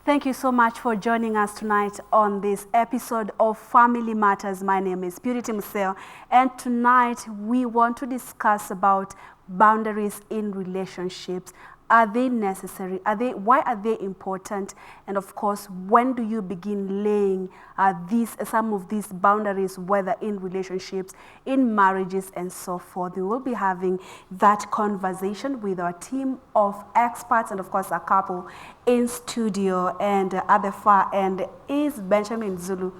Thank you so much for joining us tonight on this episode of Family Matters. My name is Purity Museo, and tonight we want to discuss about boundaries in relationships. Are they necessary? Why are they important? And of course, when do you begin laying some of these boundaries, whether in relationships, in marriages, and so forth? We will be having that conversation with our team of experts and of course a couple in studio. And at the far end is Benjamin Zulu,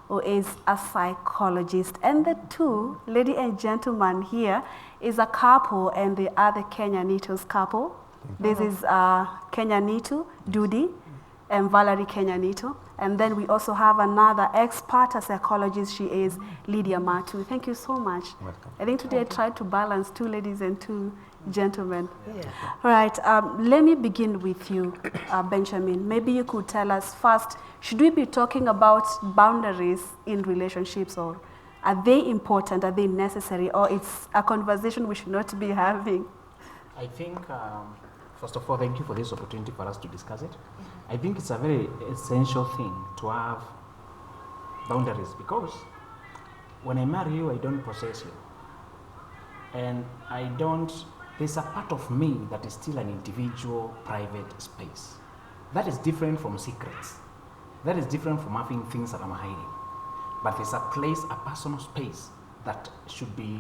who is a psychologist. And the two, ladies and gentlemen, here is a couple and the other Kenyanito's couple. This is Kenyanito, Dudi, and Vallary Kenyanito. And then we also have another expert, a psychologist. She is Lydia Matu. Thank you so much. Welcome. I think today I tried to balance two ladies and two gentlemen. Yeah. All right, let me begin with you, Benjamin. Maybe you could tell us first, should we be talking about boundaries in relationships, or are they important, are they necessary, or it's a conversation we should not be having? I think, first of all, thank you for this opportunity for us to discuss it. I think it's a very essential thing to have boundaries, because when I marry you, I don't possess you. And there's a part of me that is still an individual private space. That is different from secrets. That is different from having things that I'm hiding. But there's a place, a personal space that should be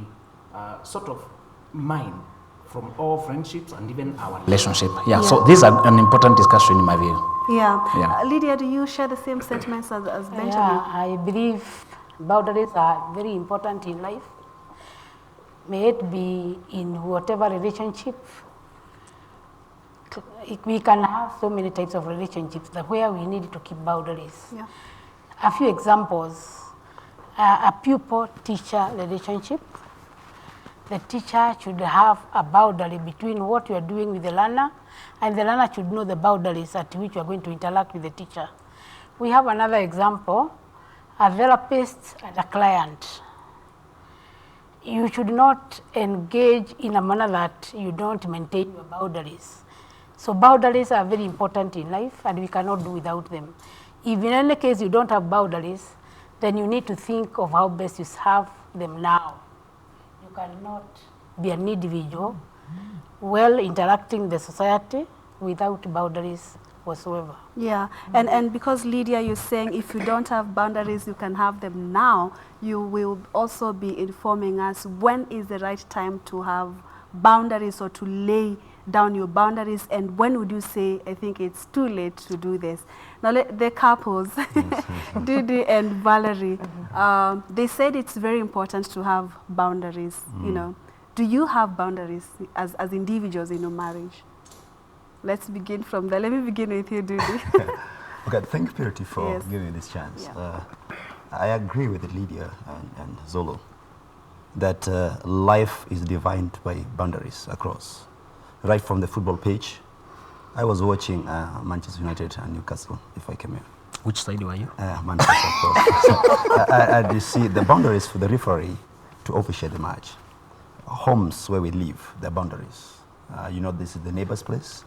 sort of mine, from all friendships and even our relationship. Yeah. So this is an important discussion in my view. Yeah. Lydia, do you share the same sentiments as Benjamin? Yeah, I believe boundaries are very important in life. May it be in whatever relationship. We can have so many types of relationships where we need to keep boundaries. Yeah. A few examples, a pupil-teacher relationship. The teacher should have a boundary between what you are doing with the learner, and the learner should know the boundaries at which you are going to interact with the teacher. We have another example, a therapist and a client. You should not engage in a manner that you don't maintain your boundaries. So boundaries are very important in life, and we cannot do without them. If in any case you don't have boundaries, then you need to think of how best you serve them now. You cannot be an individual well interacting with the society without boundaries whatsoever. Yeah, and because Lydia, you're saying if you don't have boundaries, you can have them now, you will also be informing us when is the right time to have boundaries or to lay down your boundaries, and when would you say, I think it's too late to do this? Now, the couples, Dudi and Vallary, they said it's very important to have boundaries, you know. Do you have boundaries as individuals in your marriage? Let's begin from there. Let me begin with you, Dudi. Okay, thank you, Purity, for giving me this chance. Yeah. I agree with Lydia and Zulu that life is defined by boundaries across. Right from the football pitch, I was watching Manchester United and Newcastle before I came here. Which side were you? Manchester, of course. So, and you see the boundaries for the referee to officiate the match. Homes where we live, the boundaries. You know, this is the neighbor's place.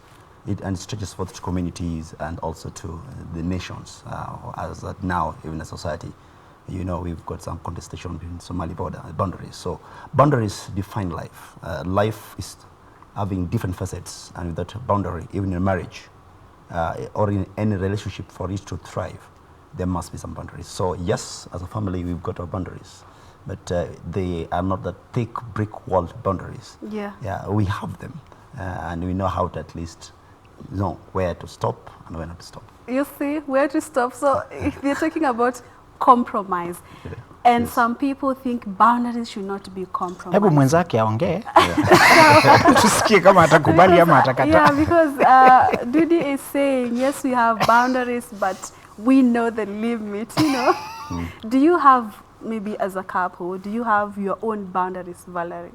And stretches forth to communities and also to the nations. As now, even a society, you know, we've got some contestation in Somali border boundaries. So boundaries define life. Life is having different facets, and without a boundary, even in a marriage or in any relationship, for it to thrive, there must be some boundaries. So yes, as a family, we've got our boundaries, but they are not the thick brick wall boundaries. Yeah, we have them, and we know how to at least know where to stop and when not to stop. You see, where to stop. So if we're talking about compromise, and some people think boundaries should not be compromised. Hebu mwenzake aongee. Tusikie kama atakubali ama atakataa. Yeah, because Dudi is saying, yes, we have boundaries, but we know the limit, you know. Do you have, maybe as a couple, do you have your own boundaries, Vallary?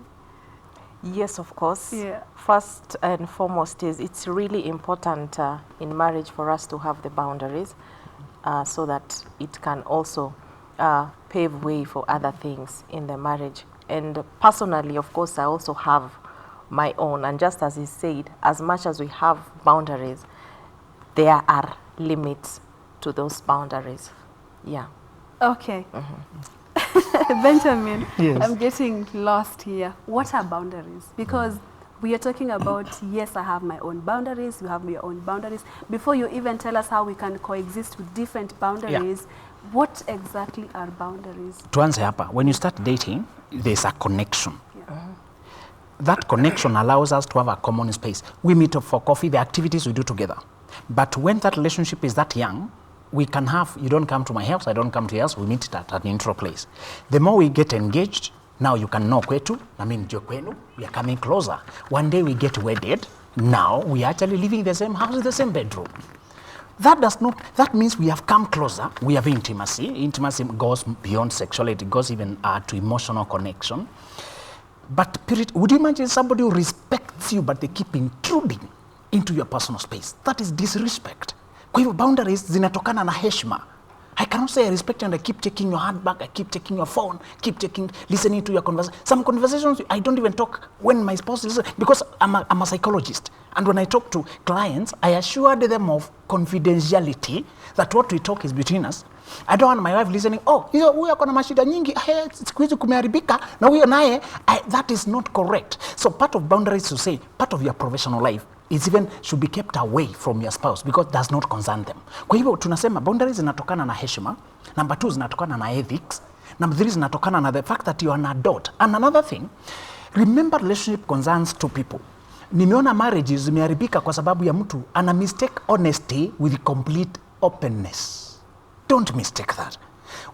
Yes, of course. Yeah. First and foremost is it's really important in marriage for us to have the boundaries so that it can also pave way for other things in the marriage. And personally, of course, I also have my own. And just as he said, as much as we have boundaries, there are limits to those boundaries. Yeah. Okay. Benjamin, Yes. I'm getting lost here. What are boundaries? Because we are talking about, yes, I have my own boundaries, you have your own boundaries. Before you even tell us how we can coexist with different boundaries, what exactly are boundaries? Tuanze hapa, when you start dating, there's a connection. Yeah. That connection allows us to have a common space. We meet up for coffee, the activities we do together. But when that relationship is that young, we can have, you don't come to my house, I don't come to yours, we meet at an intro place. The more we get engaged, now you can know kwetu, I mean kwenu, we are coming closer. One day we get wedded, now we are actually living in the same house, in the same bedroom. That means we have come closer, we have intimacy. Intimacy goes beyond sexuality, it goes even to emotional connection. But would you imagine somebody who respects you but they keep intruding into your personal space? That is disrespect. Kwa hivyo boundaries zinatokana na heshima. I cannot say I respect you and I keep checking your handbag, I keep checking your phone, listening to your conversation. Some conversations I don't even talk when my spouse listens because I'm a psychologist. And when I talk to clients, I assured them of confidentiality, that what we talk is between us. I don't want my wife listening, oh, huyo akona mashida nyingi, siku hizi kumeharibika, na huyo naye, that is not correct. So part of boundaries to say, part of your professional life, it even should be kept away from your spouse because it does not concern them. Kwa hivyo tunasema boundaries zinatokana na heshima, number 2 zinatokana na ethics, number 3 zinatokana na the fact that you are an adult. And another thing, remember relationship concerns 2 people. Nimeona marriages zimeharibika kwa sababu ya mtu ana mistake honesty with complete openness. Don't mistake that.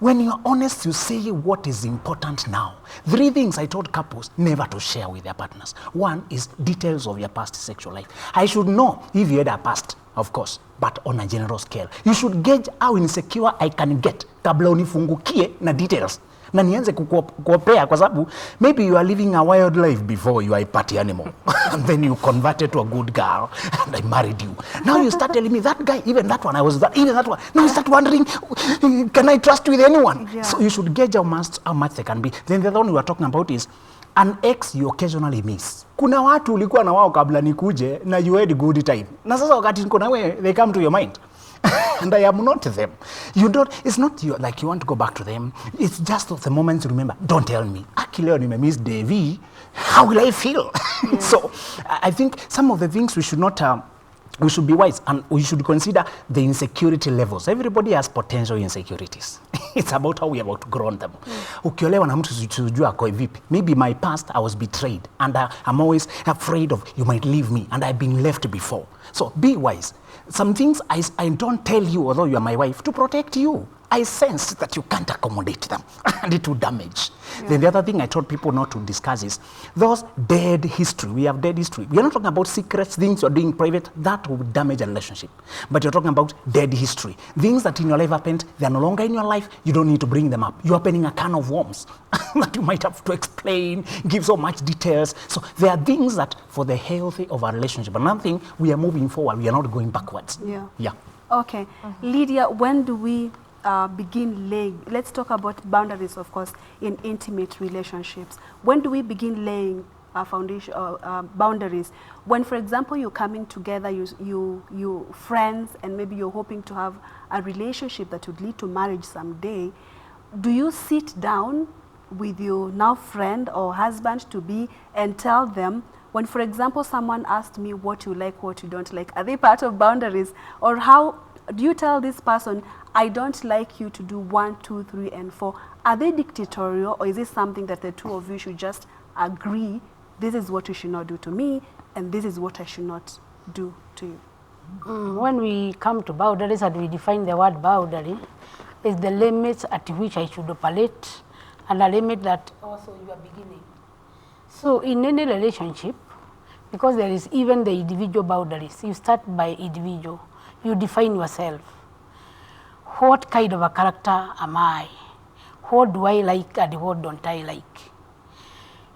When you're honest, you say what is important now. 3 things I told couples never to share with their partners. 1 is details of your past sexual life. I should know if you had a past, of course, but on a general scale. You should gauge how insecure I can get kabla unifungukie na details. Na nianze kukuopea kwa sababu maybe you are living a wild life before you are a party animal and then you converted to a good girl and I married you. Now you start telling me that guy, even that one, I was that, even that one. Now you start wondering, can I trust with anyone? Yeah. So you should gauge how much they can be. Then the other one we are talking about is an ex you occasionally miss. Kuna watu ulikuwa na wao kabla nikuje na you had a good time. Na sasa wakati niko na wewe, they come to your mind. And I am not them. You don't, it's not you, like you want to go back to them. It's just the moments you remember. Don't tell me. Actually, when I miss Devi, how will I feel? Yeah. So I think some of the things we should not, we should be wise and we should consider the insecurity levels. Everybody has potential insecurities. It's about how we have outgrown them. Ukiolewa na mtu sijua kwa vipi. Maybe my past, I was betrayed and I'm always afraid of you might leave me and I've been left before. So be wise. Some things I don't tell you, although you are my wife, to protect you. I sense that you can't accommodate them and it will damage. Yeah. Then the other thing I told people not to discuss is those dead history. We have dead history. We are not talking about secrets, things you're doing private. That will damage a relationship. But you're talking about dead history. Things that in your life happened, they are no longer in your life. You don't need to bring them up. You're opening a can of worms that you might have to explain, give so much details. So there are things that for the health of our relationship. Another thing, we are moving forward. We are not going backwards. Yeah. Yeah. Okay. Lydia, when do we begin laying, let's talk about boundaries, of course, in intimate relationships. When do we begin laying foundation boundaries? When, for example, you're coming together, you friends, and maybe you're hoping to have a relationship that would lead to marriage someday, do you sit down with your now friend or husband to be and tell them, when, for example, someone asked me what you like, what you don't like, are they part of boundaries? Or how do you tell this person, I don't like you to do 1, 2, 3, and 4. Are they dictatorial, or is it something that the two of you should just agree, this is what you should not do to me, and this is what I should not do to you? When we come to boundaries and we define the word boundary, is the limits at which I should operate and a limit that also you are beginning. So in any relationship, because there is even the individual boundaries, you start by individual, you define yourself. What kind of a character am I? What do I like and what don't I like?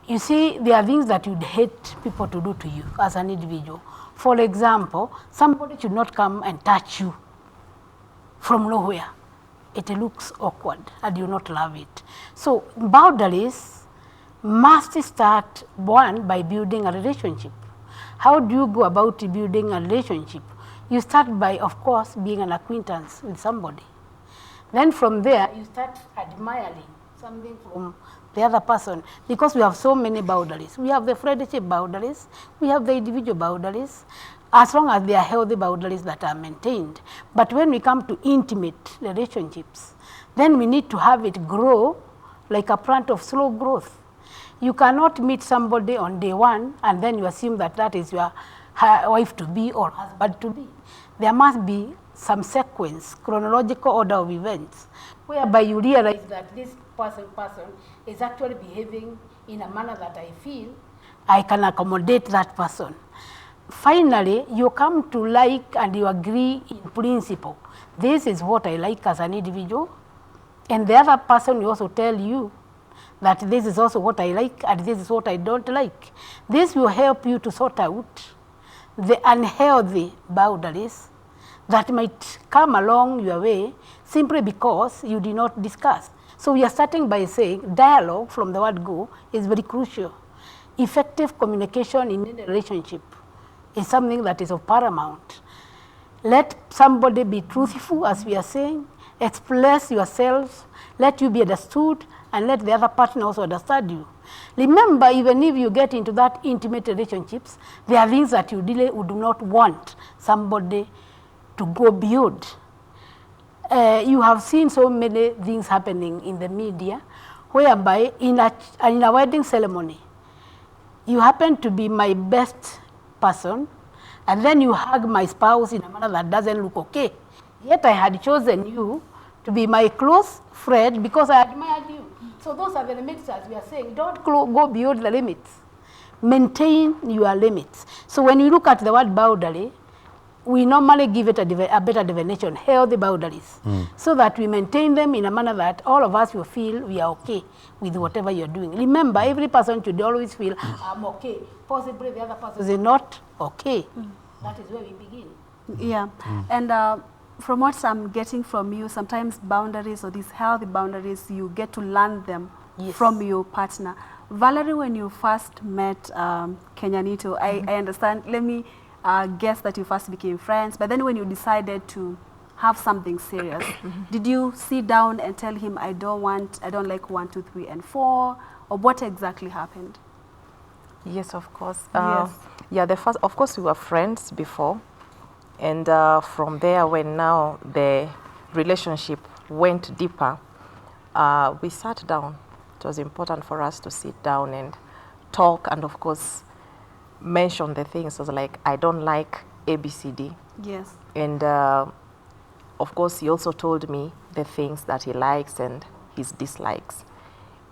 You see, there are things that you'd hate people to do to you as an individual. For example, somebody should not come and touch you from nowhere. It looks awkward and you not love it. So boundaries must start, 1, by building a relationship. How do you go about building a relationship? You start by, of course, being an acquaintance with somebody. Then from there, you start admiring something from the other person, because we have so many boundaries. We have the friendship boundaries, we have the individual boundaries, as long as they are healthy boundaries that are maintained. But when we come to intimate relationships, then we need to have it grow like a plant of slow growth. You cannot meet somebody on day one and then you assume that that is your wife to be or husband to be. There must be some sequence, chronological order of events, whereby you realize that this person is actually behaving in a manner that I feel I can accommodate that person. Finally, you come to like and you agree in principle. This is what I like as an individual, and the other person will also tell you that this is also what I like and this is what I don't like. This will help you to sort out the unhealthy boundaries that might come along your way simply because you did not discuss. So we are starting by saying dialogue from the word go is very crucial. Effective communication in any relationship is something that is of paramount. Let somebody be truthful, as we are saying, express yourself, let you be understood, and let the other partner also understand you. Remember, even if you get into that intimate relationships, there are things that you really would not want somebody to go beyond. You have seen so many things happening in the media, whereby in a wedding ceremony, you happen to be my best person, and then you hug my spouse in a manner that doesn't look okay. Yet I had chosen you to be my close friend because I admired you. So those are the limits, as we are saying. Don't go beyond the limits. Maintain your limits. So when you look at the word boundary, we normally give it a better definition, healthy boundaries, so that we maintain them in a manner that all of us will feel we are okay with whatever you're doing. Remember, every person should always feel, I'm okay. Possibly the other person is not okay. That is where we begin. Yeah, and from what I'm getting from you, sometimes boundaries or these healthy boundaries, you get to learn them from your partner. Vallary, when you first met Kenyanito, I understand, let me guess that you first became friends, but then when you decided to have something serious, did you sit down and tell him, I don't like 1, 2, 3, and 4, or what exactly happened? Yes, of course. Yes. Yeah, of course, we were friends before, and from there, when now the relationship went deeper, we sat down. It was important for us to sit down and talk, and of course, mention the things. So like, I don't like ABCD. Yes. And of course, he also told me the things that he likes and his dislikes.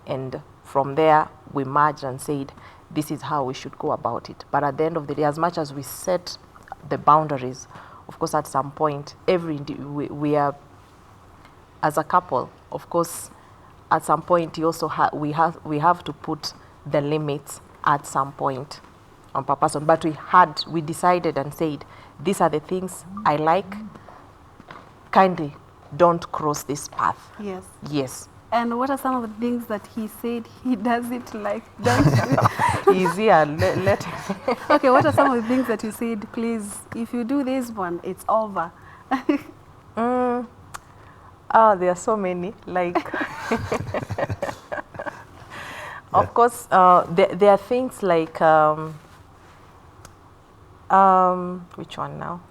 And from there, we merged and said, this is how we should go about it. But at the end of the day, as much as we set the boundaries, of course, at some point, we are, as a couple, of course, at some point, we have to put the limits at some point on purpose. But we decided and said, these are the things I like. Kindly don't cross this path. Yes. Yes. And what are some of the things that he said he doesn't like? Don't Easier. Okay, what are some of the things that you said, please, if you do this one, it's over? There are so many. Like, of course, there are things like, which one now?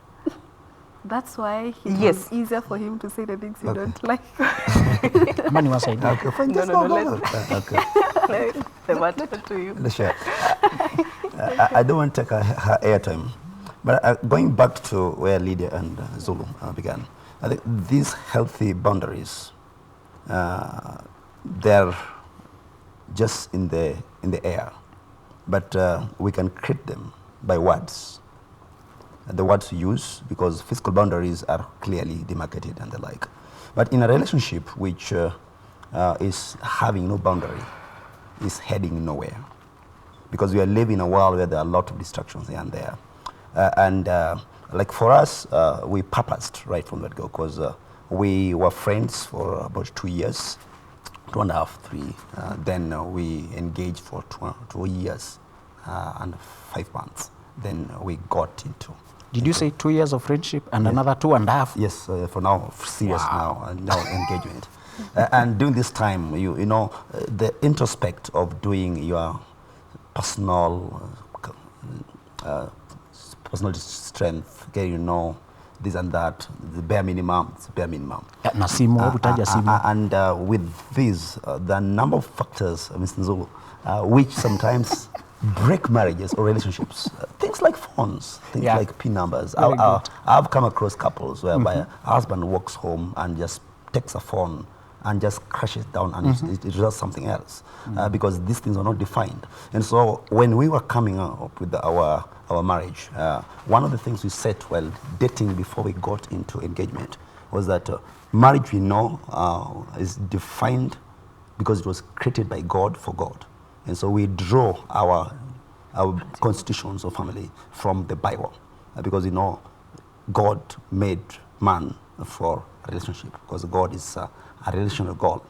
That's why it's easier for him to say the things you don't like. Money was idea. Okay, fine. No, Just no, go. Okay. The matter to you. Let's share. I don't want to take her airtime, but going back to where Lydia and Zulu began, I think these healthy boundaries, they're just in the air, but we can create them by words. The words we use, because physical boundaries are clearly demarcated and the like. But in a relationship which is having no boundary, is heading nowhere. Because we are living in a world where there are a lot of distractions here and there. Like for us, we purposed right from the go, because we were friends for about 2 years, 2.5, 3. Then we engaged for 2 years and 5 months. Then we got into Did you say 2 years of friendship and another 2.5? Yes, for now, serious now, and now engagement. And during this time, you know, the introspect of doing your personal strength, okay, you know, this and that, the bare minimum, it's bare minimum. Na simu, utaja simu. And with this, the number of factors, Mr. Zulu, which sometimes break marriages or relationships. Things like phones, things like PIN numbers. I've come across couples whereby a husband walks home and just takes a phone and just crashes down and it does something else because these things are not defined. And so when we were coming up with our marriage, one of the things we said while dating before we got into engagement was that marriage, we know, is defined because it was created by God for God. And so we draw our constitutions of family from the Bible because, you know, God made man for a relationship because God is a relational God.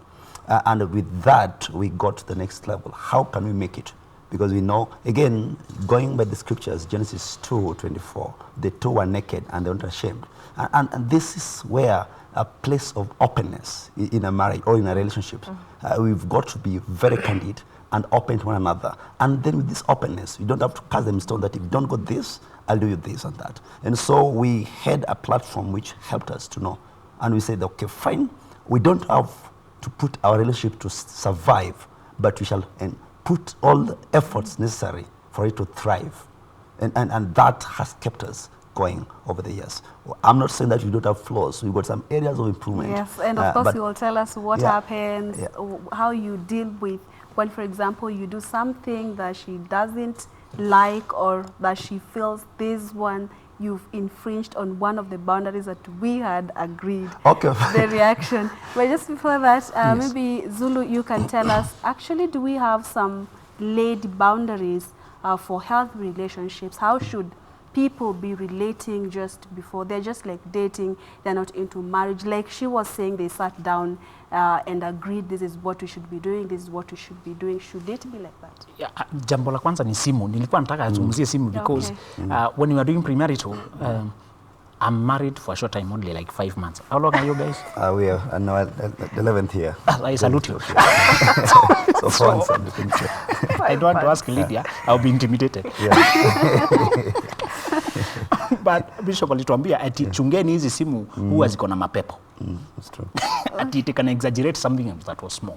And with that, we got to the next level. How can we make it? Because we know, again, going by the scriptures, Genesis 2:24, the two were naked and they weren't ashamed. And this is where a place of openness in a marriage or in a relationship. We've got to be very candid and open to one another. And then with this openness, you don't have to cast them stone that if you don't go this, I'll do you this and that. And so we had a platform which helped us to know. And we said, okay, fine, we don't have to put our relationship to survive, but we shall put all the efforts necessary for it to thrive. And that has kept us going over the years. I'm not saying that we don't have flaws. We've got some areas of improvement. Yes, and of course you will tell us what happens, how you deal with when, for example, you do something that she doesn't like or that she feels this one you've infringed on one of the boundaries that we had agreed. Okay. The reaction. But just before that, maybe Zulu, you can tell us, actually, do we have some laid boundaries for healthy relationships? How should people be relating just before? They're just like dating, they're not into marriage. Like she was saying, they sat down and agreed this is what we should be doing, this is what we should be doing. Should it be like that? Yeah, jambo la kwanza ni simu. Nilikuwa nataka azungumzie simu because when we are doing premarital, I'm married for a short time, only like 5 months. How long are you guys? We are now at the 11th year. I salute you. I don't want to ask Lydia. I'll be intimidated. But Bishop alituambia ati chungeni hizi simu huwa ziko na mapepo. That's true. Ati it can exaggerate something that was small.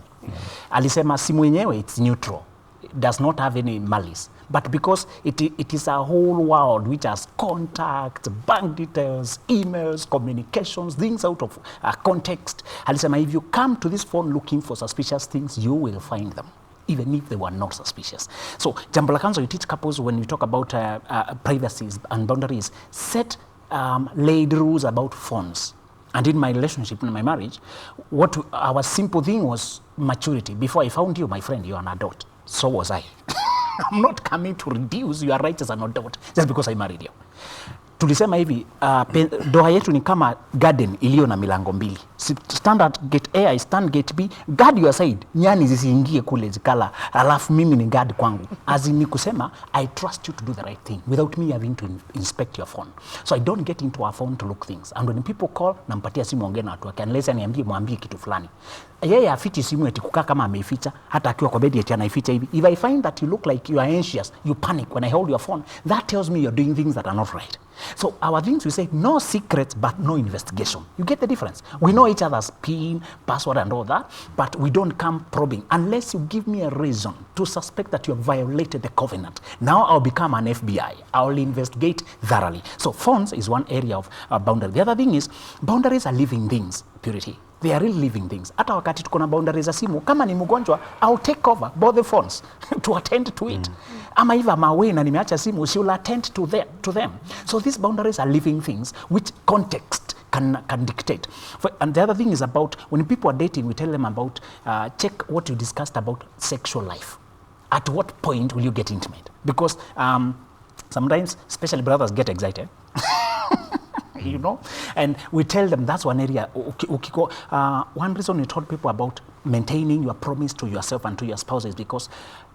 Alisema simu yenyewe it's neutral. It does not have any malice. But because it is a whole world which has contacts, bank details, emails, communications, things out of context. Alisema if you come to this phone looking for suspicious things, you will find them, even if they were not suspicious. So, jambo la kwanza you teach couples when you talk about privacies and boundaries, set laid rules about phones. And in my relationship, in my marriage, our simple thing was maturity. Before I found you, my friend, you are an adult. So was I. I'm not coming to reduce your rights as an adult just because I married you. Tulisema hivi, doa yetu ni kama garden iliyo na milango mbili. Stand at gate A, I stand gate B, guard your side. Nyani zisiingie kule zikala, alafu mimi ni guard kwangu. As in ni kusema, I trust you to do the right thing without me having to inspect your phone. So I don't get into our phone to look things. And when people call, nampatia simu ongea na watu wake, unless aniambie mwambie kitu fulani. Yeye afichi simu eti kukaa kama ameificha, hata akiwa kwa bedi eti anaificha hivi. If I find that you look like you are anxious, you panic when I hold your phone, that tells me you're doing things that are not right. So our things, we say no secrets but no investigation. You get the difference? We know each other's PIN, password and all that, but we don't come probing unless you give me a reason to suspect that you have violated the covenant. Now I'll become an FBI. I'll investigate thoroughly. So phones is one area of boundary. The other thing is boundaries are living things, Purity. They are really living things. Hata wakati tuko na boundaries za simu, kama ni mgonjwa, I'll take over both the phones to attend to it. Ama if I'm away na nimeacha simu, she will attend to them. So these boundaries are living things which context can dictate. And the other thing is about, when people are dating, we tell them about, check what you discussed about sexual life. At what point will you get intimate? Because sometimes, especially brothers, get excited. You know, and we tell them that's one area. One reason we told people about maintaining your promise to yourself and to your spouse is because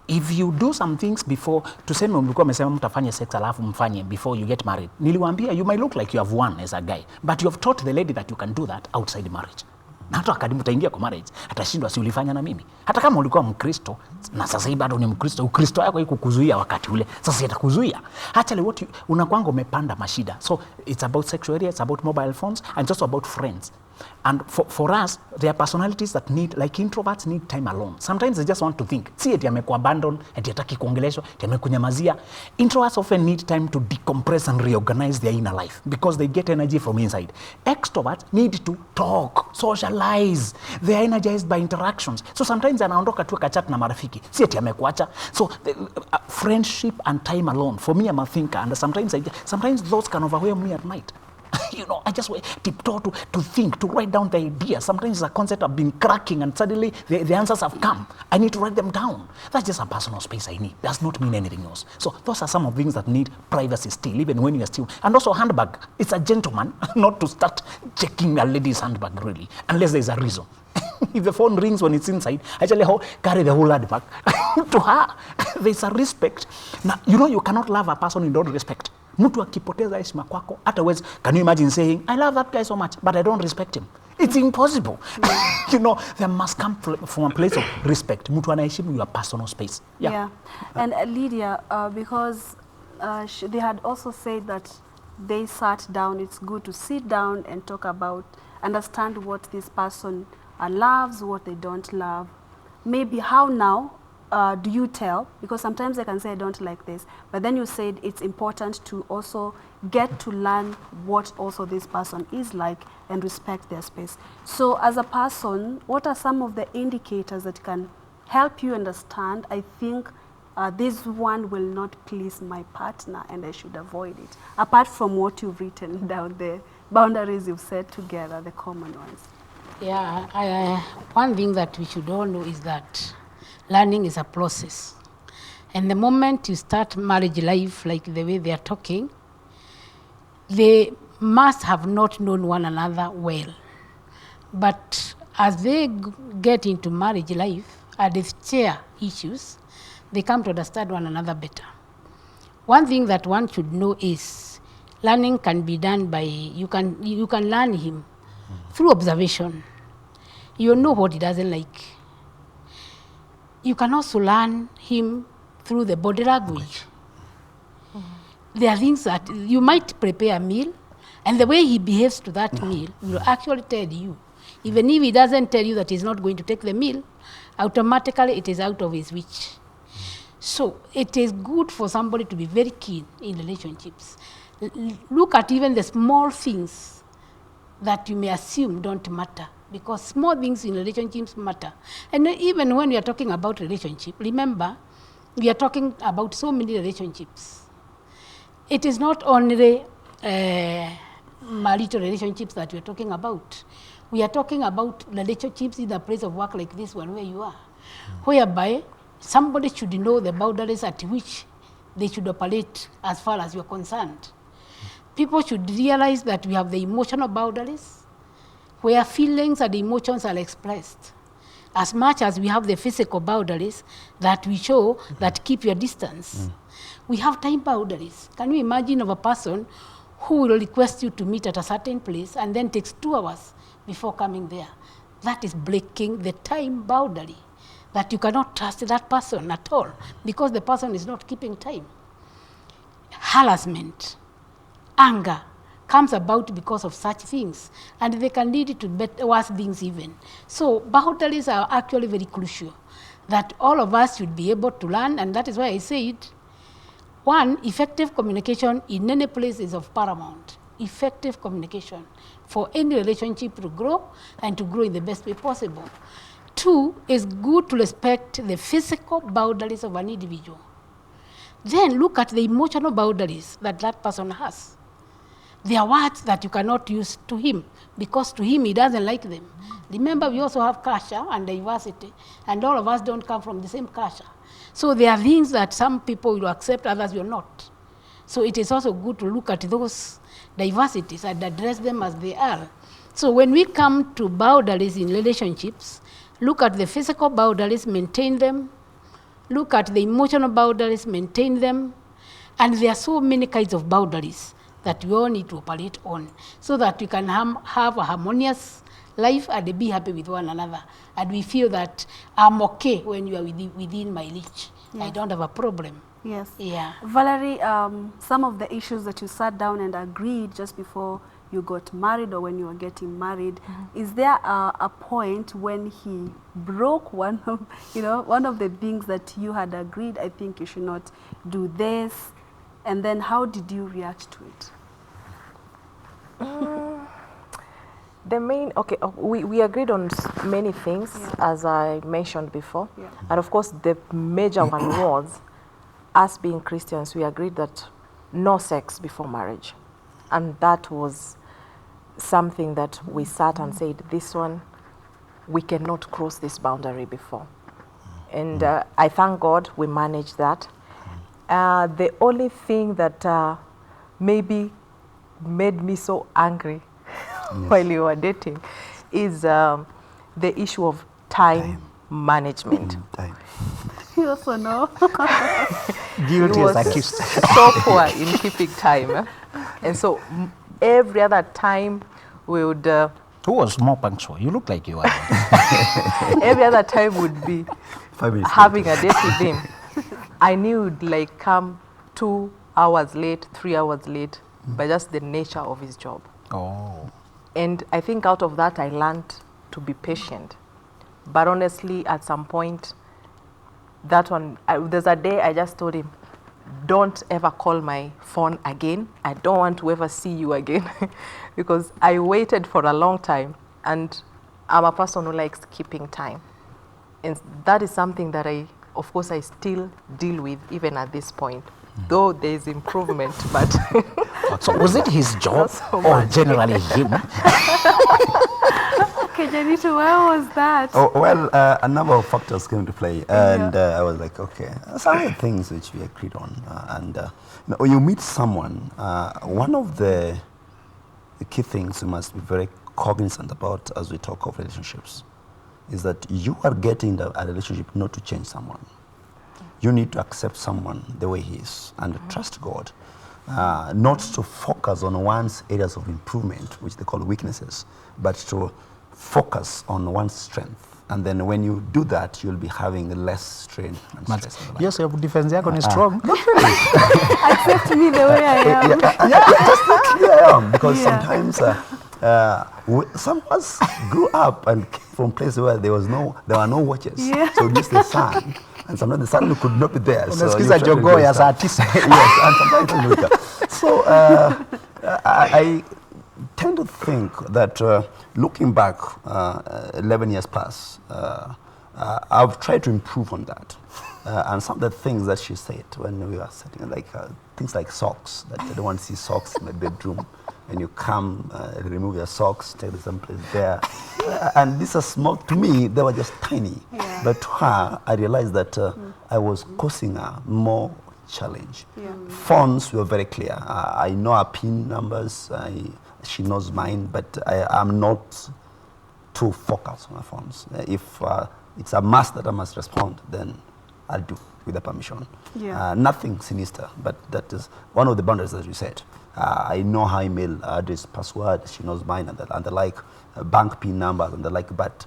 if you do some things before, tuseme mlikuwa mmesema mtafanya sex alafu mfanye before you get married. Niliwaambia you might look like you have won as a guy, but you have taught the lady that you can do that outside marriage. Na hata akadimu utaingia kwa marriage, atashindwa si ulifanya na mimi. Hata kama ulikuwa Mkristo, na sasa hivi bado ni Mkristo, Ukristo yako iko kukuzuia wakati ule, sasa itakuzuia. Actually what unakwanga umepanda mashida. So it's about sexuality, it's about mobile phones, and it's also about friends. And for us, there are personalities that need, like introverts need time alone. Sometimes they just want to think. Si eti amekuabandon, eti hataki kuongeleshwa, eti amekunyamazia. Introverts often need time to decompress and reorganize their inner life because they get energy from inside. Extroverts need to talk, socialize. They are energized by interactions. So sometimes anaondoka tu kachat na marafiki. Si eti amekuacha. So friendship and time alone. For me, I'm a thinker, and sometimes those can overwhelm me at night. You know, I just tiptoe to think, to write down the ideas. Sometimes the concept I've been cracking and suddenly the answers have come. I need to write them down. That's just a personal space I need. Does not mean anything else. So those are some of the things that need privacy still, even when you're still. And also handbag. It's a gentleman not to start checking a lady's handbag really, unless there's a reason. If the phone rings when it's inside, actually carry the whole handbag to her. There's a respect. Now, you know, you cannot love a person you don't respect. Mtu akipoteza heshima kwako, otherwise, can you imagine saying, I love that guy so much, but I don't respect him? It's impossible. You know, there must come from a place of respect. Mtu anaheshimu your personal space. Yeah. And Lydia, because they had also said that they sat down, it's good to sit down and talk about, understand what this person loves, what they don't love. Maybe how now do you tell? Because sometimes I can say I don't like this, but then you said it's important to also get to learn what also this person is like and respect their space. So as a person, what are some of the indicators that can help you understand, I think this one will not please my partner and I should avoid it, apart from what you've written down, the boundaries you've set together, the common ones? Yeah, one thing that we should all know is that learning is a process. And the moment you start marriage life, like the way they are talking, they must have not known one another well. But as they get into marriage life, and they share issues, they come to understand one another better. One thing that one should know is learning can be done by, you can learn him through observation. You know what he doesn't like. You can also learn him through the body language. There are things that you might prepare a meal, and the way he behaves to that meal will actually tell you. Even if he doesn't tell you that he's not going to take the meal, automatically it is out of his reach. So it is good for somebody to be very keen in relationships. Look at even the small things that you may assume don't matter, because small things in relationships matter. And even when we are talking about relationship, remember, we are talking about so many relationships. It is not only marital relationships that we are talking about. We are talking about relationships in a place of work like this one where you are, whereby somebody should know the boundaries at which they should operate as far as you are concerned. People should realize that we have the emotional boundaries where feelings and emotions are expressed, as much as we have the physical boundaries that we show that keep your distance. We have time boundaries. Can you imagine of a person who will request you to meet at a certain place and then takes 2 hours before coming there? That is breaking the time boundary, that you cannot trust that person at all because the person is not keeping time. Harassment, anger comes about because of such things, and they can lead to worse things even. So boundaries are actually very crucial that all of us should be able to learn, and that is why I said, one, effective communication in any place is of paramount. Effective communication for any relationship to grow and to grow in the best way possible. 2, is good to respect the physical boundaries of an individual. Then look at the emotional boundaries that that person has. There are words that you cannot use to him because to him he doesn't like them. Remember, we also have culture and diversity, and all of us don't come from the same culture. So there are things that some people will accept, others will not. So it is also good to look at those diversities and address them as they are. So when we come to boundaries in relationships, look at the physical boundaries, maintain them, look at the emotional boundaries, maintain them. And there are so many kinds of boundaries that we all need to operate on so that we can have a harmonious life and be happy with one another. And we feel that I'm okay when you are within my reach. Yes. I don't have a problem. Yes. Yeah. Valerie, some of the issues that you sat down and agreed just before you got married or when you were getting married, is there a point when he broke one of the things that you had agreed, I think you should not do this, and then how did you react to it? We agreed on many things, as I mentioned before. Yeah. And of course, the major one was, us being Christians, we agreed that no sex before marriage. And that was something that we sat and said, this one, we cannot cross this boundary before. And I thank God we managed that. The only thing that maybe made me so angry while you were dating is the issue of time management. Time. You also know. Guilty He as was accused. so poor in keeping time. And so every other time we would... Who was more punctual? You look like you are. every other time would be 5 minutes having a date with him. I knew it would like come 2 hours late, 3 hours late, by just the nature of his job. Oh. And I think out of that I learned to be patient. But honestly, at some point, that one, there's a day I just told him, don't ever call my phone again. I don't want to ever see you again. Because I waited for a long time, and I'm a person who likes keeping time. And that is something that of course, I still deal with even at this point. Though there's improvement, but... So was it his job so or much. generally him? Kenyanito, where was that? Oh, well, a number of factors came into play, and I was like, okay, some of the things which we agreed on. When you meet someone, one of the key things you must be very cognizant about as we talk of relationships is that you are getting a relationship not to change someone. You need to accept someone the way he is and trust God. Not to focus on one's areas of improvement, which they call weaknesses, but to focus on one's strength. And then when you do that, you'll be having less strain and stress. in the life. Yes, your defense is strong. Accept me the way I am. Just like I am, because sometimes some of us grew up and came from places where there were no watches. Yeah. So we used the sun, and sometimes the sun could not be there. Unasikiza jogoo ya saa 9. Yes, and sometimes it wake up. So I tend to think that looking back 11 years plus, I've tried to improve on that. And some of the things that she said when we were sitting, like things like socks, that I don't want to see socks in my bedroom. And you come, remove your socks, take them someplace there. And these are small, to me, they were just tiny. Yeah. But to her, I realized that I was causing her more challenge. Yeah. Phones were very clear. I know her PIN numbers, she knows mine, but I am not too focused on her phones. If it's a must that I must respond, then I'll do with the permission. Yeah. Nothing sinister, but that is one of the boundaries that we set. I know her email address, password, she knows mine and the like, bank PIN numbers and the like, but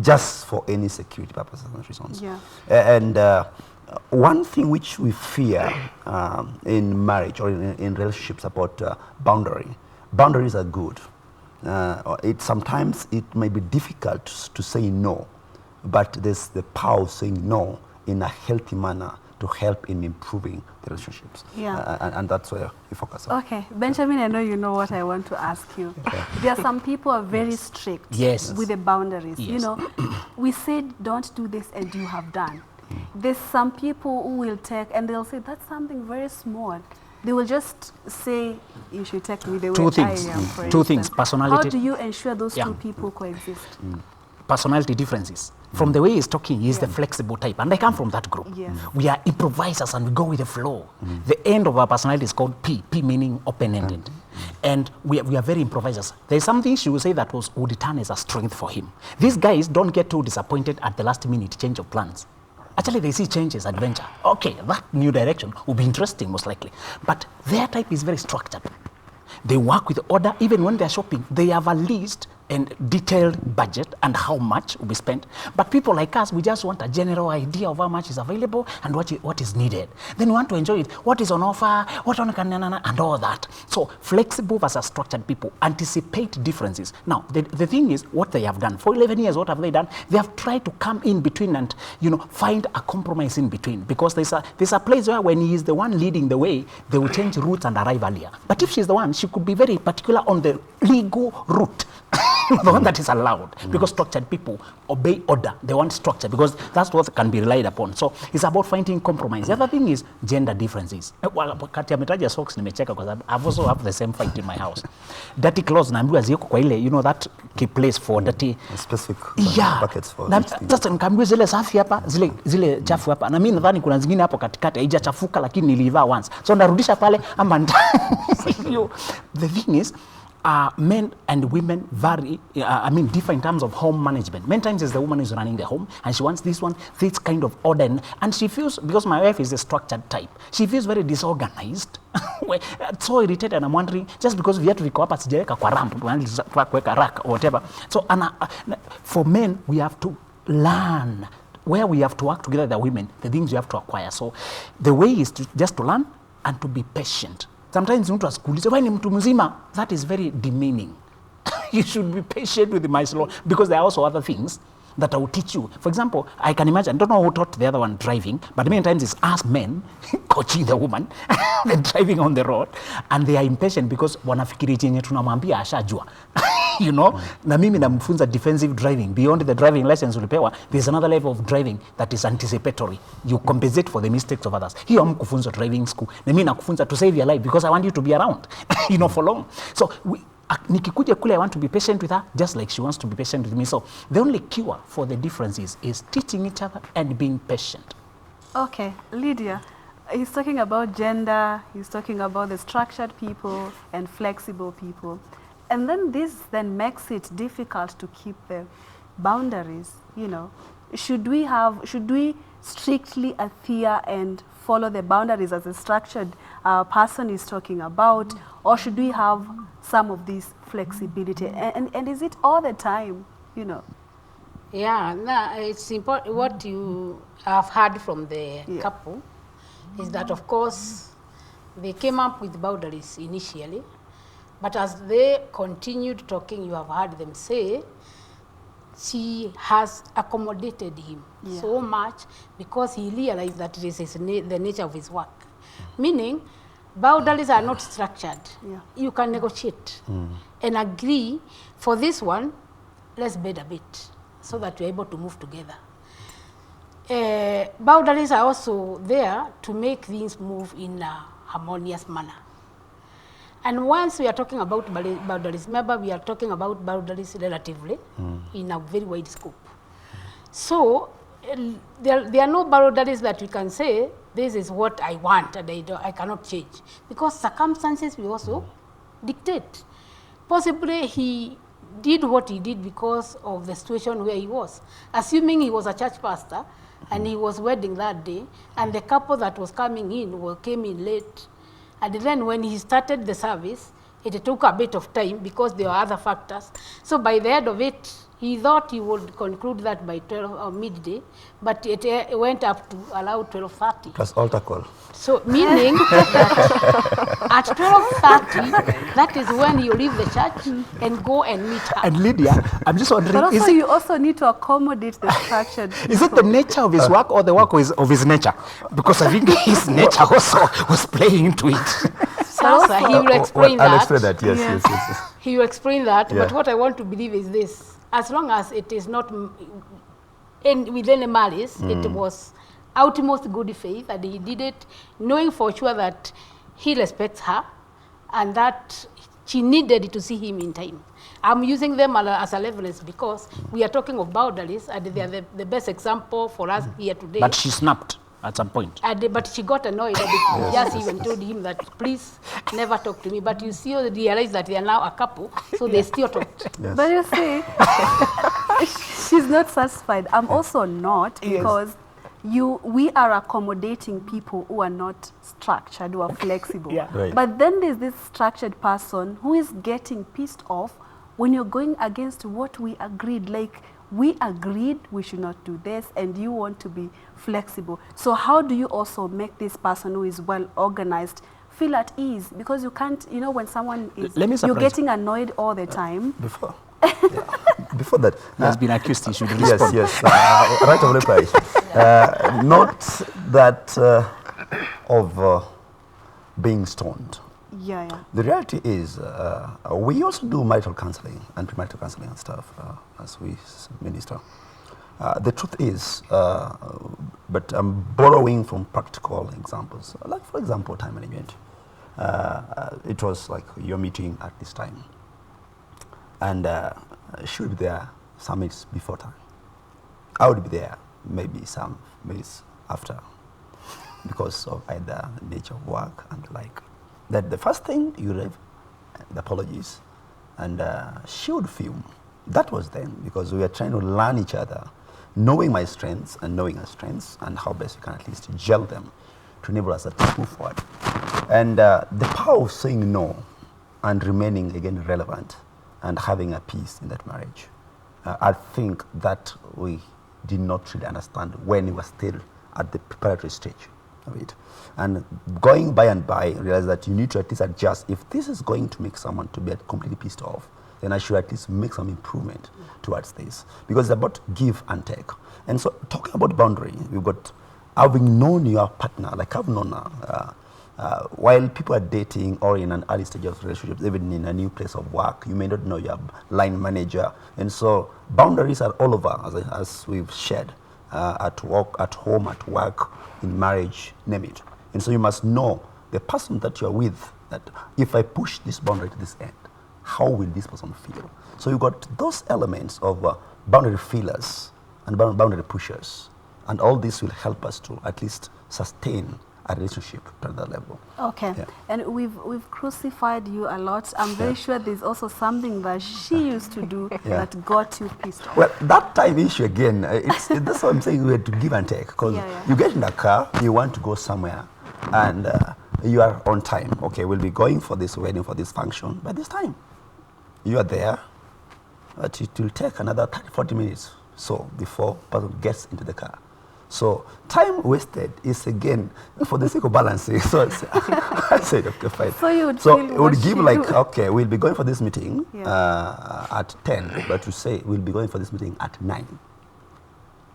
just for any security purposes and reasons. Yeah. And one thing which we fear in marriage or in relationships about boundaries are good. Sometimes it may be difficult to say no, but there's the power of saying no in a healthy manner to help in improving the relationships. Yeah. And that's where we focus on. Okay, Benjamin, I know you know what I want to ask you. There are some people who are very strict with the boundaries. Yes. You know, we said don't do this and you have done. There's some people who will take and they'll say that's something very small. They will just say you should take me the way I am, for Two things. instance. Personality. How do you ensure those two people coexist? Personality differences. From the way he's talking, he's the flexible type. And I come from that group. Yes. We are improvisers and we go with the flow. The end of our personality is called P. P meaning open-ended. And we are very improvisers. There's something she will say that would turn as a strength for him. These guys don't get too disappointed at the last minute change of plans. Actually, they see change as adventure. Okay, that new direction will be interesting, most likely. But their type is very structured. They work with order. Even when they're shopping, they have a list and detailed budget and how much will be spent. But people like us, we just want a general idea of how much is available and what is needed. Then we want to enjoy it. What is on offer, what on and all that. So flexible versus structured people anticipate differences. Now, the thing is, what they have done for 11 years, what have they done? They have tried to come in between and find a compromise in between, because there's a place where when he is the one leading the way, they will change routes and arrive earlier. But if she's the one, she could be very particular on the legal route. The one that is allowed, because structured people obey order. They want structure because that's what can be relied upon. So it's about finding compromise. The other thing is gender differences. Kati ya metaja socks nimecheka because I've also have the same fight in my house. Dirty clothes naambiwa ziko kwa ile, that key place for dirty specific buckets for sasa nikaambiwa zile safi hapa, zile chafu hapa. Na mimi nadhani kuna zingine hapo katikati haijachafuka lakini nilivaa once. So narudisha pale ama the thing is, men and women vary, differ in terms of home management. Many times it's the woman who's running the home and she wants this kind of order. And she feels, because my wife is a structured type, she feels very disorganized. So irritated, and I'm wondering, just because we have to recover sijaweka kwa ramp, kuweka rack or whatever. So for men, we have to learn where we have to work together, the women, the things we have to acquire. So the way is just to learn and to be patient. Sometimes mtu asikuulize wewe ni mtu mzima, that is very demeaning. You should be patient with my slow, because there are also other things that I will teach you. For example, I can imagine, I don't know who taught the other one driving, but many times it's us men coaching the woman and driving on the road, and they are impatient because wanafikiri chenye tunamwambia ashajua. Na mimi namfunza defensive driving. Beyond the driving license ulipewa, there's another level of driving that is anticipatory. You compensate for the mistakes of others. Hiyo hamkufunza driving school. Na mimi nakufunza to save your life because I want you to be around, for long. So nikikuja kule, I want to be patient with her just like she wants to be patient with me. So the only cure for the differences is teaching each other and being patient. Okay, Lydia, he's talking about gender, he's talking about the structured people and flexible people. And then this then makes it difficult to keep the boundaries, Should we strictly adhere and follow the boundaries as a structured person is talking about, or should we have some of this flexibility? And is it all the time, Yeah, no, it's important. What you have heard from the couple is that, of course, they came up with boundaries initially, but as they continued talking, you have heard them say, she has accommodated him so much because he realized that this is the nature of his work. Meaning, boundaries are not structured. Yeah. You can negotiate and agree, for this one, let's bed a bit so that you're able to move together. Boundaries are also there to make things move in a harmonious manner. And once we are talking about boundaries, remember we are talking about boundaries relatively in a very wide scope. So there are no boundaries that we can say, this is what I want and I cannot change. Because circumstances will also dictate. Possibly he did what he did because of the situation where he was. Assuming he was a church pastor and he was wedding that day, and the couple that was coming in came in late. And then when he started the service, it took a bit of time because there were other factors. So by the end of it, he thought he would conclude that by 12 or midday, but it went up to allow 12:30. Plus altar call. So meaning that at 12:30, that is when you leave the church and go and meet her. And Lydia, I'm just wondering, but also you also need to accommodate the structured is it the nature of his work or the work of his nature? Because I think his nature also was playing into it. So he will explain that. I'll explain that, yes. He will explain that, Yeah. but what I want to believe is this. As long as it is not within a malice, it was utmost good faith, and he did it knowing for sure that he respects her and that she needed to see him in time. I'm using them as a reference because we are talking of boundaries, and they are the best example for us here today. But she snapped at some point. But she got annoyed and just even told him that, please never talk to me. But you still realize that they are now a couple, so they still talked. Yes. But you see, she's not satisfied. I'm also not, because we are accommodating people who are not structured, who are flexible. Yeah. Right. But then there's this structured person who is getting pissed off when you're going against what we agreed. Like, we agreed we should not do this, and you want to be flexible. So how do you also make this person who is well organized feel at ease? Because you can't, you know, when someone is, Let me you're surprise getting annoyed all the time. Before, before that, He has been accused, he should yes, respond. yes, right of reply. Not that of being stoned. Yeah. The reality is, we also do marital counseling and premarital counseling and stuff as we minister. The truth is, but I'm borrowing from practical examples. Like, for example, time management. It was like your meeting at this time, and she would be there some minutes before time. I would be there maybe some minutes after, because of either nature of work and the like. That the first thing you read, the apologies, and she would film. That was then, because we were trying to learn each other, knowing my strengths and knowing her strengths, and how best we can at least gel them to enable us to move forward. And the power of saying no and remaining again relevant and having a peace in that marriage, I think that we did not really understand when we were still at the preparatory stage of it. And going by and by, realize that you need to at least adjust. If this is going to make someone to be completely pissed off, then I should at least make some improvement towards this. Because it's about give and take. And so, talking about boundary, we've got having known your partner, like I've known her, while people are dating or in an early stage of relationships, even in a new place of work, you may not know your line manager. And so, boundaries are all over, as we've shared, at work, at home, at work, in marriage, name it. And so you must know the person that you're with, that if I push this boundary to this end, how will this person feel? So you've got those elements of boundary feelers and boundary pushers. And all this will help us to at least sustain a relationship to another level. Okay. Yeah. And we've crucified you a lot. I'm very sure there's also something that she used to do that got you pissed off. Well, that time issue again, that's what I'm saying, we had to give and take. Because you get in the car, you want to go somewhere, and you are on time. Okay, we'll be going for this wedding, for this function by this time. You are there, but it will take another 30, 40 minutes so before person gets into the car. So time wasted is again for the sake of balancing. So I said, okay, fine. So you would so feel it what would give she like, do. okay, we'll be going for this meeting at 10, but to say we'll be going for this meeting at 9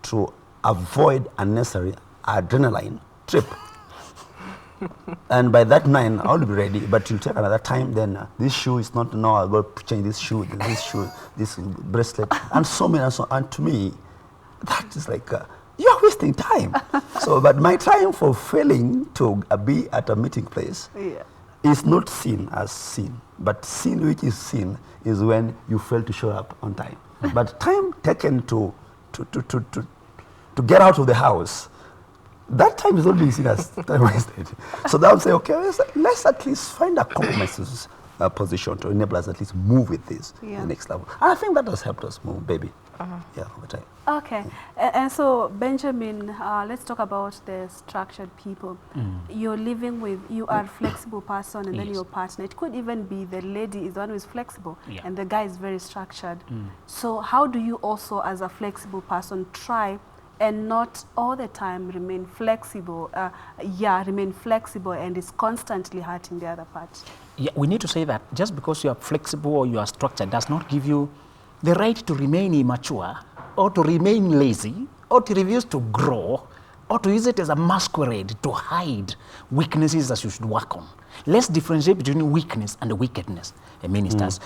to avoid unnecessary adrenaline trip. And by that 9, I'll be ready, but you'll take another time, then this shoe is not, no, I'll go change this shoe, this bracelet, and so many and so on. And to me, that is like, you're wasting time. So, but my time for failing to be at a meeting place is not seen as sin, but sin which is sin is when you fail to show up on time. But time taken to get out of the house, that time is not being seen as time wasted. So that would say, okay, let's at least find a compromise position to enable us at least move with this to the next level. And I think that has helped us move, baby. Over time. Okay, and so Benjamin, let's talk about the structured people. You're living with, you are a flexible person, and then your partner. It could even be the lady is the one who is flexible, and the guy is very structured. So how do you also, as a flexible person, try and not all the time remain flexible? Remain flexible and is constantly hurting the other part. Yeah, we need to say that just because you are flexible or you are structured does not give you the right to remain immature, or to remain lazy, or to refuse to grow, or to use it as a masquerade to hide weaknesses that you should work on. Let's differentiate between weakness and wickedness. Ministers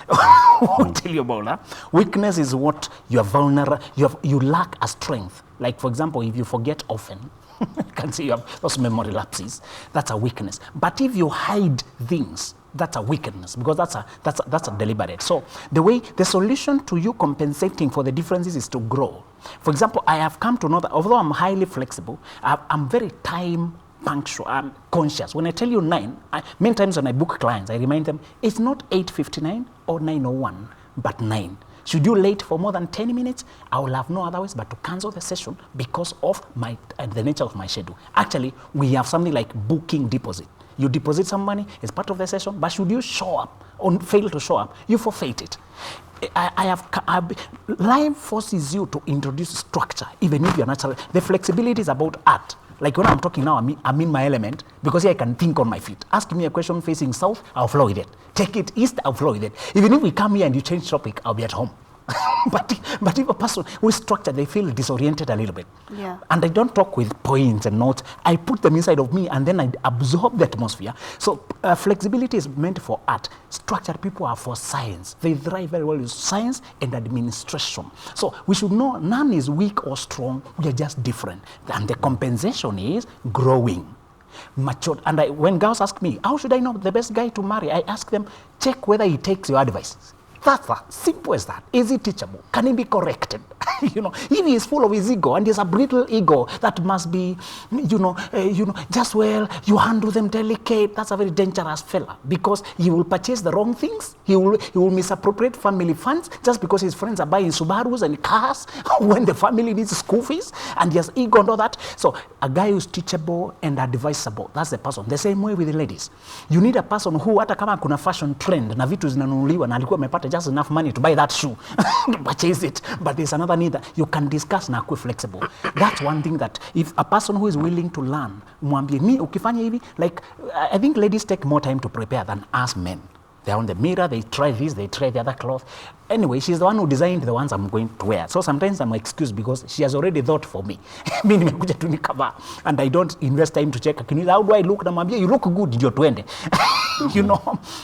will tell you about that. Weakness is what you are vulnerable, you lack a strength. Like, for example, if you forget often, you can see you have those memory lapses, that's a weakness. But if you hide things, that's a wickedness, because that's a deliberate. So the solution to you compensating for the differences is to grow. For example, I have come to know that although I'm highly flexible, I'm very time punctual, I'm conscious. When I tell you 9, many times when I book clients, I remind them, it's not 8:59 or 9:01, but 9. Should you late for more than 10 minutes, I will have no other ways but to cancel the session because of the nature of my schedule. Actually, we have something like booking deposit. You deposit some money as part of the session, but should you show up or fail to show up, you forfeit it. Life forces you to introduce structure, even if you're natural. The flexibility is about art. Like when I'm talking now, I'm in my element because here I can think on my feet. Ask me a question facing south, I'll flow with it. Take it east, I'll flow with it. Even if we come here and you change topic, I'll be at home. but if a person who is structured, they feel disoriented a little bit. Yeah. And I don't talk with points and notes. I put them inside of me and then I absorb the atmosphere. So flexibility is meant for art. Structured people are for science. They thrive very well with science and administration. So we should know none is weak or strong. We are just different. And the compensation is growing. Matured. And when girls ask me, how should I know the best guy to marry? I ask them, check whether he takes your advice. That's that. Simple as that. Is he teachable? Can he be corrected? If he is full of his ego and he's a brittle ego, that must be, just well, you handle them delicate. That's a very dangerous fella because he will purchase the wrong things. He will misappropriate family funds just because his friends are buying Subarus and cars when the family needs school fees and he has ego and all that. So a guy who's teachable and advisable, that's the person. The same way with the ladies. You need a person who hata kama kuna fashion trend na vitu zinanunuliwa na alikuwa amepata just enough money to buy that shoe, purchase it. But there's another need that you can discuss na kuwe flexible. That's one thing that if a person who is willing to learn, mwambie mi ukifanya hivi, like I think ladies take more time to prepare than us men. They're on the mirror, they try this, they try the other cloth. Anyway, she's the one who designed the ones I'm going to wear. So sometimes I'm excused because she has already thought for me. And I don't invest time to check. How do I look? You look good, you're 20.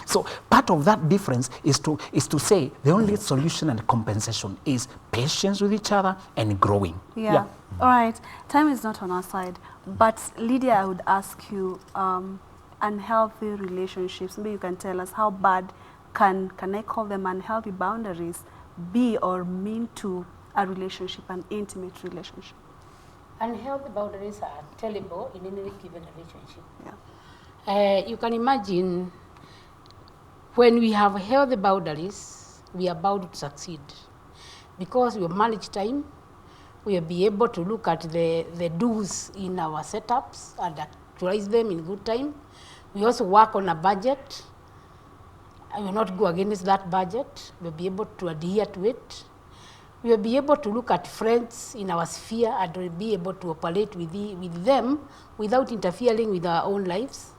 So part of that difference is to say the only solution and compensation is patience with each other and growing. Yeah. All right. Time is not on our side. But Lydia, I would ask you, unhealthy relationships, maybe you can tell us how bad can I call them unhealthy boundaries be or mean to a relationship, an intimate relationship? Unhealthy boundaries are terrible in any given relationship. Yeah. You can imagine when we have healthy boundaries, we are bound to succeed. Because we have managed time, we will be able to look at the do's in our setups and actualize them in good time. We also work on a budget. I will not go against that budget. We'll be able to adhere to it. We'll be able to look at friends in our sphere and we'll be able to operate with them without interfering with our own lives.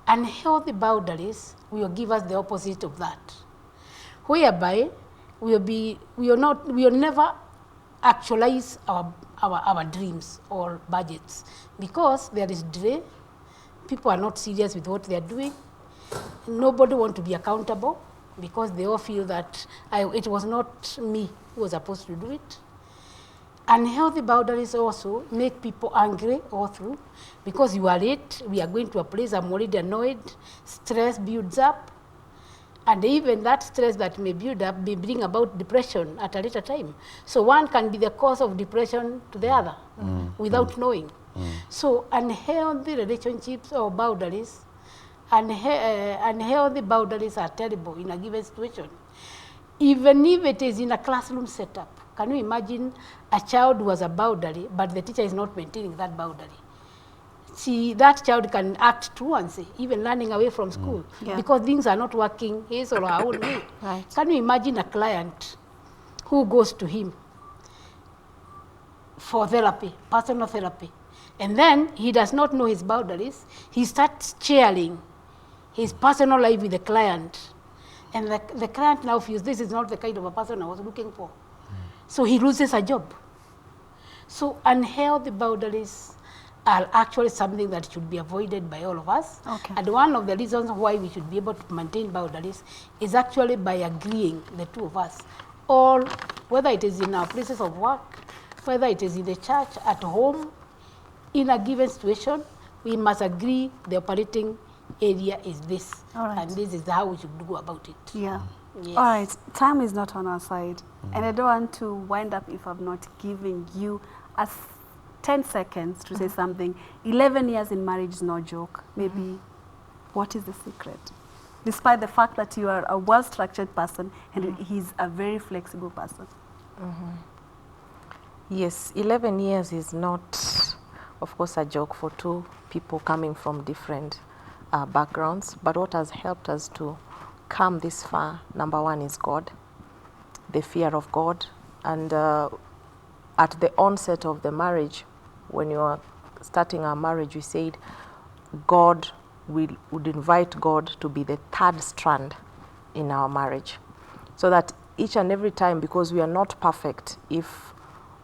And healthy boundaries will give us the opposite of that, whereby we will never actualize our dreams or budgets because there is delay. People are not serious with what they are doing. Nobody wants to be accountable because they all feel that it was not me who was supposed to do it. Unhealthy boundaries also make people angry all through because you are late, we are going to a place, I'm already annoyed, stress builds up, and even that stress that may build up may bring about depression at a later time. So one can be the cause of depression to the other without knowing. So unhealthy relationships or boundaries, unhealthy boundaries are terrible in a given situation. Even if it is in a classroom setup, can you imagine a child who has a boundary, but the teacher is not maintaining that boundary? See, that child can act truancy, even running away from school, because things are not working his or her own way. Right. Can you imagine a client who goes to him for therapy, personal therapy, and then he does not know his boundaries, he starts sharing his personal life with the client, and the client now feels this is not the kind of a person I was looking for. So he loses a job. So unhealthy boundaries are actually something that should be avoided by all of us. Okay. And one of the reasons why we should be able to maintain boundaries is actually by agreeing, the two of us, all, whether it is in our places of work, whether it is in the church, at home, in a given situation, we must agree the operating area is this. All right. And this is how we should go about it. Yeah. Yes. All right. Time is not on our side. And I don't want to wind up if I'm not giving you 10 seconds to say something. 11 years in marriage is no joke. Maybe what is the secret? despite the fact that you are a well-structured person and he's a very flexible person. Yes, 11 years is not, of course, a joke for two people coming from different backgrounds. But what has helped us to come this far, number one, is God, the fear of God. And at the onset of the marriage, when you are starting our marriage, we said God would invite God to be the third strand in our marriage. So that each and every time, because we are not perfect, if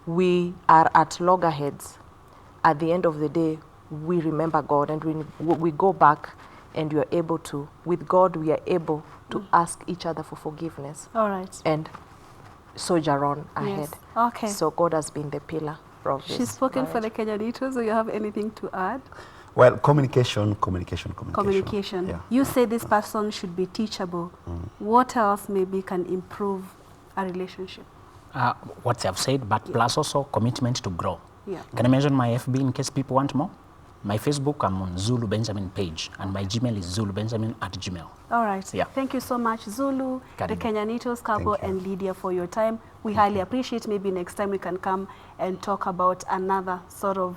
we are at loggerheads, at the end of the day, we remember God, and we go back, and we are able to, with God, we are able to ask each other for forgiveness. All right. And soldier on ahead. Yes. Okay. So God has been the pillar of this. She's spoken for marriage. the Kenyanitos. Do you have anything to add? Well, communication. Communication. Yeah. You say this person should be teachable. What else maybe can improve a relationship? What I've said, but plus also commitment to grow. Yeah. Can I mention my FB in case people want more? My Facebook, I'm on Zulu Benjamin page, and my Gmail is zulubenjamin@gmail. All right. Yeah. Thank you so much, Zulu, the Karibu. Kenyanitos couple, Thank you. and Lydia for your time. We highly appreciate. Maybe next time we can come and talk about another sort of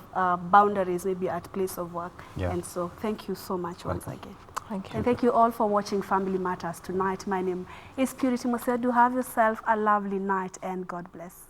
boundaries, maybe at place of work. Yeah. And so thank you so much once again. Thank you. And thank you all for watching Family Matters tonight. My name is Purity Museo. Do have yourself a lovely night, and God bless.